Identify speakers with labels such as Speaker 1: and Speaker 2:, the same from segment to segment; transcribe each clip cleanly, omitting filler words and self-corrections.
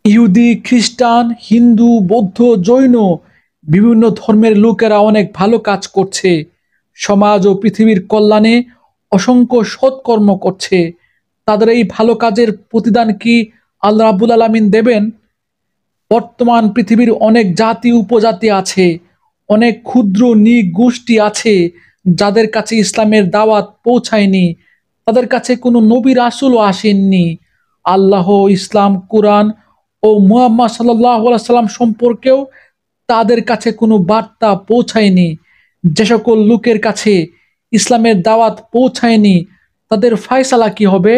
Speaker 1: ইহুদি, খ্রিস্টান, হিন্দু, বৌদ্ধ, জৈন বিভিন্ন ধর্মের লোকেরা অনেক ভালো কাজ করছে, সমাজ ও পৃথিবীর কল্যাণে অসংখ্য সৎকর্ম করছে। তাদের এই ভালো কাজের প্রতিদান কি আল্লাহ রাব্বুল আলামিন দেবেন? বর্তমান পৃথিবীর অনেক জাতি উপজাতি আছে, অনেক ক্ষুদ্র নৃগোষ্ঠী আছে যাদের কাছে ইসলামের দাওয়াত পৌঁছায়নি, তাদের কাছে কোনো নবী রাসূলও আসেননি। আল্লাহ, ইসলাম, কুরআন ও মুহাম্মদ সাল্লাল্লাহু আলাইহি সাল্লাম সম্পর্কেও তাদের কাছে কোনো বার্তা পৌঁছায়নি। যে সকল লোকের কাছে ইসলামের দাওয়াত পৌঁছায়নি, তাদের ফায়সালা কি হবে?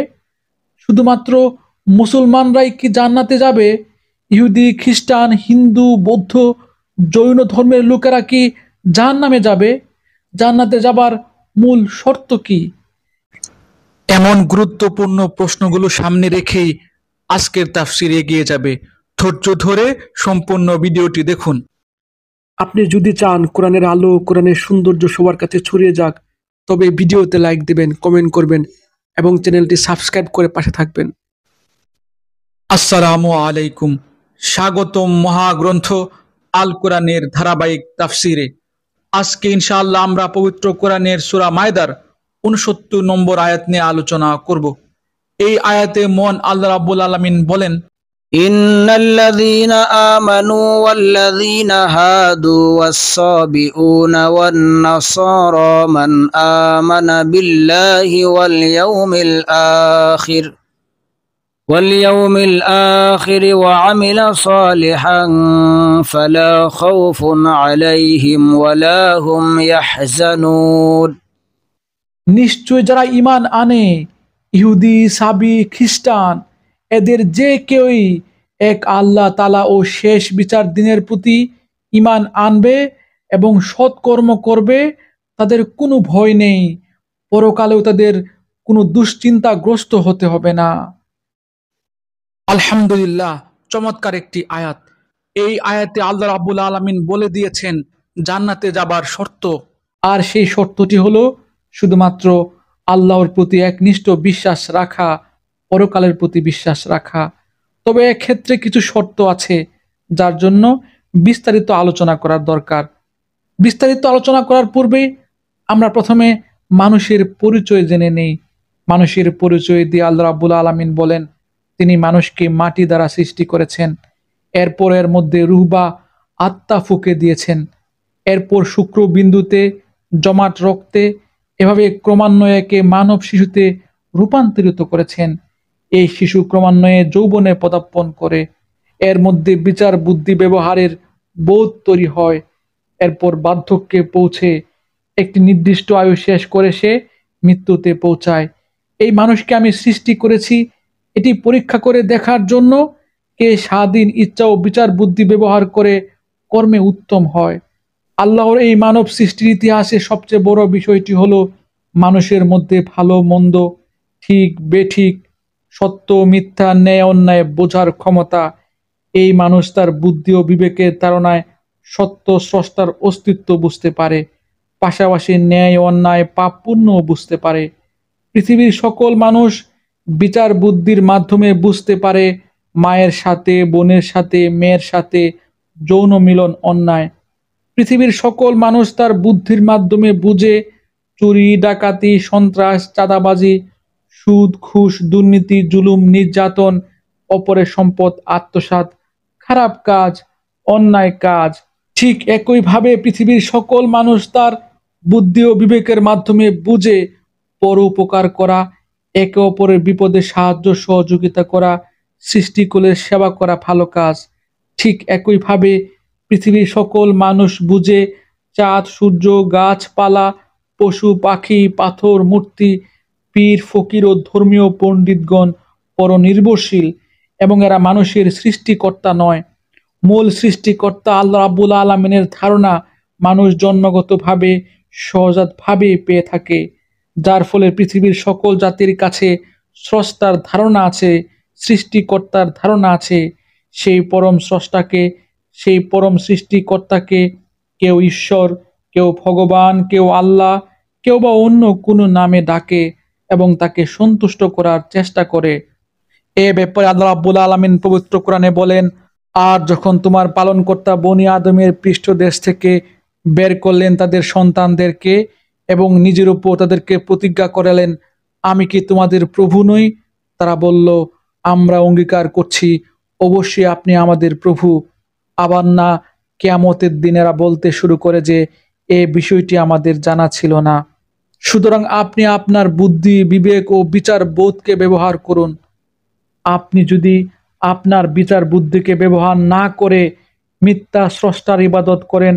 Speaker 1: শুধুমাত্র মুসলমানরাই কি জান্নাতে যাবে? ইহুদি, খ্রিস্টান, হিন্দু, বৌদ্ধ, জৈন ধর্মের লোকেরা কি জাহান্নামে যাবে? জান্নাতে যাবার মূল শর্ত কি? এমন গুরুত্বপূর্ণ প্রশ্নগুলো সামনে রেখেই আজকের তাফসীর এগিয়ে যাবে। ধৈর্য ধরে সম্পূর্ণ ভিডিওটি দেখুন। আপনি যদি চান কোরআনের আলো, কোরআনের সৌন্দর্য সবার কাছে ছড়িয়ে যাক, তবে ভিডিওতে লাইক দিবেন, কমেন্ট করবেন এবং চ্যানেলটি সাবস্ক্রাইব করে পাশে থাকবেন। আসসালামু আলাইকুম। স্বাগতম মহাগ্রন্থ আল কোরআনের ধারাবাহিক তাফসিরে। আজকে ইনশাআল্লাহ আমরা পবিত্র কোরআনের সূরা মায়দার ৬৯ নম্বর আয়াত নিয়ে আলোচনা করব। এই আয়াতে মহান আল্লাহ রাব্বুল আলামিন বলেন,
Speaker 2: إن الذين آمنوا والذين هادوا والصابئون والنصارى من آمن بالله واليوم الآخر وعمل صالحا فلا خوف عليهم ولا هم يحزنون।
Speaker 1: নিশ্চয় যারা ঈমান আনে, ইহুদি, সাবি, খ্রিস্টান, এদের যে কেউই এক আল্লাহ তাআলা ও শেষ বিচার দিনের প্রতি ঈমান আনবে এবং সৎকর্ম করবে, তাদের কোনো ভয় নেই, পরকালেও তাদের কোনো দুশ্চিন্তাগ্রস্ত হতে হবে না। আলহামদুলিল্লাহ, চমৎকার একটি আয়াত। এই আয়াতে আল্লাহ রাব্বুল আলামিন বলে দিয়েছেন জান্নাতে যাবার শর্ত, আর সেই শর্তটি হলো শুধুমাত্র আল্লাহর প্রতি একনিষ্ঠ বিশ্বাস রাখা, পরকালের প্রতি বিশ্বাস রাখা। তবে এক্ষেত্রে কিছু শর্ত আছে যার জন্য বিস্তারিত আলোচনা করার দরকার। বিস্তারিত আলোচনা করার পূর্বে আমরা প্রথমে মানুষের পরিচয় জেনে নেই। মানুষের পরিচয় দিয়ে আল্লাহ রাব্বুল আলামিন বলেন, তিনি মানুষকে মাটি দ্বারা সৃষ্টি করেছেন, এরপর এর মধ্যে রূহ বা আত্মা ফুঁকে দিয়েছেন, এরপর শুক্রবিন্দুতে, জমাট রক্তে, এভাবে ক্রমান্বয়ে একে মানব শিশুতে রূপান্তরিত করেছেন। এই শিশু ক্রমান্বয়ে যৌবনে পদার্পণ করে, এর মধ্যে বিচার বুদ্ধি ব্যবহারের বোধ তৈরি হয়, এরপর বার্ধক্যে পৌঁছে একটি নির্দিষ্ট আয়ু শেষ করে সে মৃত্যুতে পৌঁছায়। এই মানুষকে আমি সৃষ্টি করেছি এটি পরীক্ষা করে দেখার জন্য কে স্বাধীন ইচ্ছা ও বিচার বুদ্ধি ব্যবহার করে কর্মে উত্তম হয়। আল্লাহর এই মানব সৃষ্টির ইতিহাসে সবচেয়ে বড় বিষয়টি হলো মানুষের মধ্যে ভালো মন্দ, ঠিক বেঠিক, সত্য মিথ্যা, ন্যায় অন্যায় বোঝার ক্ষমতা। এই মানুষ তার বুদ্ধি ও বিবেকের তাড়নায় সত্য স্রষ্টার অস্তিত্ব বুঝতে পারে, পাশাপাশি ন্যায় অন্যায় পাপ পুণ্যও বুঝতে পারে। পৃথিবীর সকল মানুষ বিচার বুদ্ধির মাধ্যমে বুঝতে পারে মায়ের সাথে, বোনের সাথে, মেয়ের সাথে যৌন মিলন অন্যায়। পৃথিবীর সকল মানুষ তার বুদ্ধির মাধ্যমে বুঝে চুরি, ডাকাতি, সন্ত্রাস, চাঁদাবাজি, সুদ, ঘুষ, দুর্নীতি, জুলুম, নির্যাতন, অপরের সম্পদ আত্মসাৎ, খারাপ কাজ, অন্যায় কাজ। ঠিক একইভাবে পৃথিবীর সকল মানুষ তার বুদ্ধি ও বিবেকের মাধ্যমে বুঝে পরোপকার করা, একে অপরের বিপদে সাহায্য সহযোগিতা করা, সৃষ্টিকুলের সেবা করা ভালো কাজ। ঠিক একইভাবে পৃথিবীর সকল মানুষ বুঝে চাঁদ, সূর্য, গাছপালা, পশু পাখি, পাথর, মূর্তি, পীর ফকির ও ধর্মীয় পণ্ডিতগণ পরনির্ভরশীল এবং এরা মানুষের সৃষ্টিকর্তা নয়। মূল সৃষ্টিকর্তা আল্লাহ রাব্বুল আলামিনের ধারণা মানুষ জন্মগতভাবে সহজাতভাবে পেয়ে থাকে, যার ফলে পৃথিবীর সকল জাতির কাছে স্রষ্টার ধারণা আছে, সৃষ্টিকর্তার ধারণা আছে। সেই পরম স্রষ্টাকে, সেই পরম সৃষ্টিকর্তাকে কেউ ঈশ্বর, কেউ ভগবান, কেউ আল্লাহ, কেউ বা অন্য কোনো নামে ডাকে এবং তাকে সন্তুষ্ট করার চেষ্টা করে। এ ব্যাপারে আল্লাহ রাব্বুল আলামিন পবিত্র কোরআনে বলেন, আর যখন তোমার পালনকর্তা বনি আদমের পৃষ্ঠদেশ থেকে বের করলেন তাদের সন্তানদেরকে এবং নিজের উপর তাদেরকে প্রতিজ্ঞা করালেন, আমি কি তোমাদের প্রভু নই? তারা বলল, আমরা অঙ্গীকার করছি অবশ্যই আপনি আমাদের প্রভু। আবার না কিয়ামতের দিনেরা বলতে শুরু করে যে এ বিষয়টি আমাদের জানা ছিল না। সুতরাং আপনি আপনার বুদ্ধি, বিবেক ও বিচার বোধকে ব্যবহার করুন। আপনি যদি আপনার বিচার বুদ্ধিকে ব্যবহার না করে মিথ্যা স্রষ্টার ইবাদত করেন,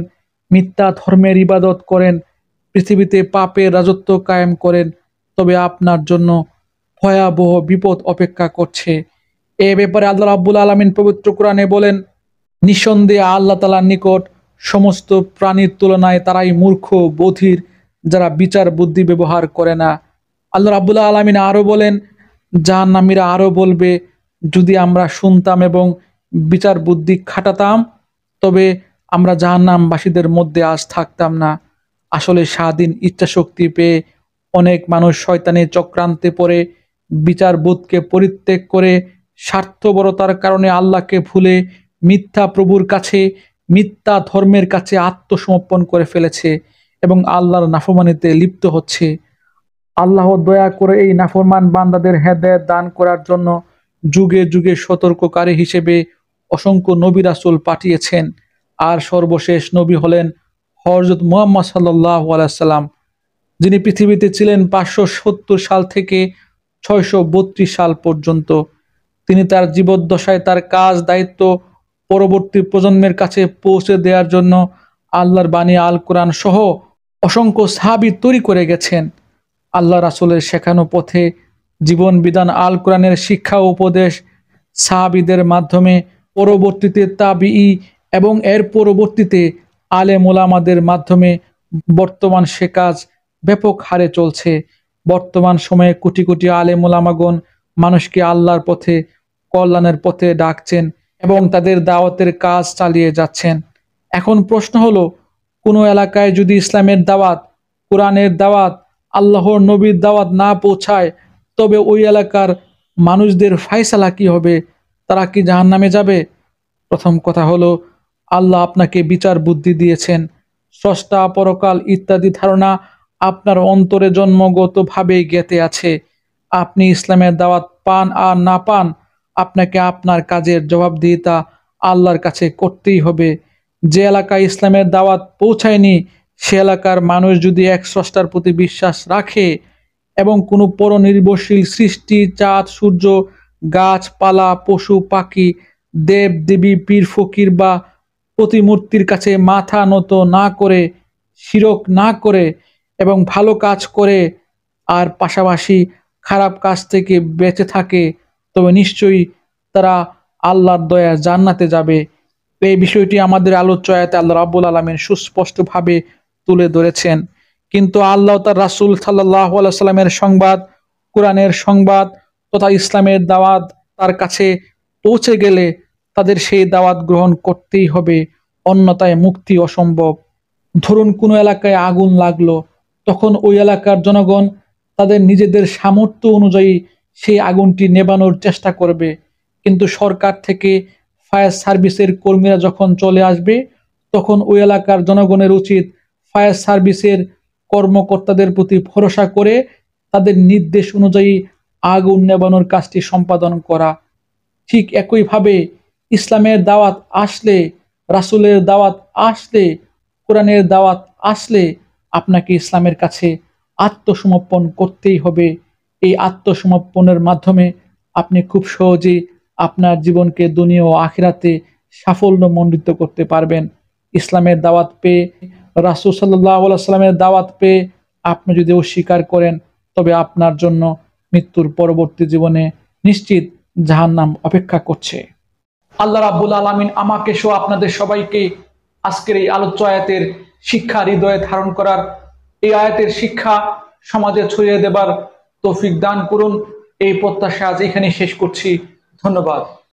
Speaker 1: মিথ্যা ধর্মের ইবাদত করেন, পৃথিবীতে পাপের রাজত্ব কায়েম করেন, তবে আপনার জন্য ভয়াবহ বিপদ অপেক্ষা করছে। এ ব্যাপারে আল্লাহ রাব্বুল আলামিন পবিত্র কোরআনে বলেন, নিঃসন্দেহে আল্লাহ তাআলার নিকট সমস্ত প্রাণীর তুলনায় তারাই মূর্খ, বধির, যারা বিচার বুদ্ধি ব্যবহার করে না। আল্লাহ রাব্বুল আলামিন আরো বলেন, জাহান্নামীরা আরো বলবে, যদি আমরা শুনতাম এবং বিচার বুদ্ধি খাটাতাম তবে আমরা জাহান্নামবাসীদের মধ্যে আজ থাকতাম না। আসলে স্বাধীন ইচ্ছাশক্তি পেয়ে অনেক মানুষ শয়তানি চক্রান্তে পড়ে বিচার বোধকে পরিত্যাগ করে স্বার্থপরতার কারণে আল্লাহকে ভুলে মিথ্যা প্রভুর কাছে, মিথ্যা ধর্মের কাছে আত্মসমর্পণ করে ফেলেছে এবং আল্লাহর নাফরমানিতে লিপ্ত হচ্ছে। আল্লাহ দয়া করে এই নাফরমান বান্দাদের হেদায়েত দান করার জন্য যুগে যুগে সতর্ককারী হিসেবে অসংখ্য নবী রাসূল পাঠিয়েছেন। আর সর্বশেষ নবী হলেন হযরত মুহাম্মদ সাল্লাল্লাহু আলাইহি সাল্লাম, যিনি পৃথিবীতে ছিলেন 570 সাল থেকে 632 সাল পর্যন্ত। তিনি তার জীবদ্দশায় তার কাজ দায়িত্ব পরবর্তী প্রজন্মের কাছে পৌঁছে দেওয়ার জন্য আল্লাহর বাণী আল কোরআন সহ অসংখ্য সাহাবী তৈরি করে গেছেন। আল্লাহ রাসূলের শেখানো পথে জীবন বিধান আল কোরআনের শিক্ষা ও উপদেশ সাহাবীদের মাধ্যমে, পরবর্তীতে তাবিঈ এবং এর পরবর্তীতে আলেম ওলামাদের মাধ্যমে বর্তমান সে কাজ ব্যাপক হারে চলছে। বর্তমান সময়ে কোটি কোটি আলেম ওলামাগণ মানুষকে আল্লাহর পথে, কল্যাণের পথে ডাকছেন এবং তাদের দাওয়াতের কাজ চালিয়ে যাচ্ছেন। এখন প্রশ্ন হলো, কোনো এলাকায় যদি ইসলামের দাওয়াত, কোরআনের দাওয়াত, আল্লাহর নবীর দাওয়াত না পৌঁছায় তবে ওই এলাকার মানুষদের ফায়সালা কি হবে? তারা কি জাহান্নামে যাবে? প্রথম কথা হলো, আল্লাহ আপনাকে বিচার বুদ্ধি দিয়েছেন, স্রষ্টা, পরকাল ইত্যাদি ধারণা আপনার অন্তরে জন্মগতভাবেই গেঁথে আছে। আপনি ইসলামের দাওয়াত পান আর না পান, আপনাকে আপনার কাজের জবাবদিহিতা আল্লাহর কাছে করতেই হবে। যে এলাকায় ইসলামের দাওয়াত পৌঁছায়নি সে এলাকার মানুষ যদি এক স্রষ্টার প্রতি বিশ্বাস রাখে এবং কোনো পরনির্ভরশীল সৃষ্টি, চাঁদ, সূর্য, গাছপালা, পশু পাখি, দেব দেবী, পীর ফকির বা প্রতিমূর্তির কাছে মাথা নত না করে, শিরক না করে এবং ভালো কাজ করে আর পাশাপাশি খারাপ কাজ থেকে বেঁচে থাকে, তবে নিশ্চয়ই তারা আল্লাহর দয়া জান্নাতে যাবে। এই বিষয়টি আমাদের আলোচ্য আয়াতে আল্লাহ রাব্বুল আলামিন সুস্পষ্টভাবে তুলে ধরেছেন। কিন্তু আল্লাহ তার রাসূল সাল্লাল্লাহু আলাইহি সাল্লামের সংবাদ, কোরআনের সংবাদ তথা ইসলামের দাওয়াত তার কাছে পৌঁছে গেলে তাদের সেই দাওয়াত গ্রহণ করতেই হবে, অন্যথায় মুক্তি অসম্ভব। ধরুন কোনো এলাকায় আগুন লাগলো, তখন ওই এলাকার জনগণ তাদের নিজেদের সামর্থ্য অনুযায়ী সেই আগুনটি নেভানোর চেষ্টা করবে, কিন্তু সরকার থেকে ফায়ার সার্ভিসের কর্মীরা যখন চলে আসবে তখন ওই এলাকার জনগণের উচিত ফায়ার সার্ভিসের কর্মকর্তাদের প্রতি ভরসা করে তাদের নির্দেশ অনুযায়ী আগুন নেভানোর কাজটি সম্পাদন করা। ঠিক একইভাবে ইসলামের দাওয়াত আসলে, রাসূলের দাওয়াত আসলে, কোরআনের দাওয়াত আসলে আপনাকে ইসলামের কাছে আত্মসমর্পণ করতেই হবে। এই আত্মসমর্পণের মাধ্যমে আপনি খুব সহজেই আপনার জীবনকে দুনিয়া ও আখিরাতে সাফল্যমণ্ডিত করতে পারবেন। ইসলামের দাওয়াত পেয়ে, রাসূল সাল্লাল্লাহু আলাইহি সাল্লামের দাওয়াত পেয়ে আপনি যদি অস্বীকার করেন তবে আপনার জন্য মৃত্যুর পরবর্তী জীবনে নিশ্চিত জাহান্নাম অপেক্ষা করছে। আল্লাহ রাব্বুল আলামিন আমাকে সহ আপনাদের সবাইকে আজকের এই আলোচ্য আয়াতের শিক্ষা হৃদয়ে ধারণ করার, এই আয়াতের শিক্ষা সমাজে ছড়িয়ে দেবার তৌফিক দান করুন। এই প্রত্যাশা আজ এখানে শেষ করছি। ধন্যবাদ।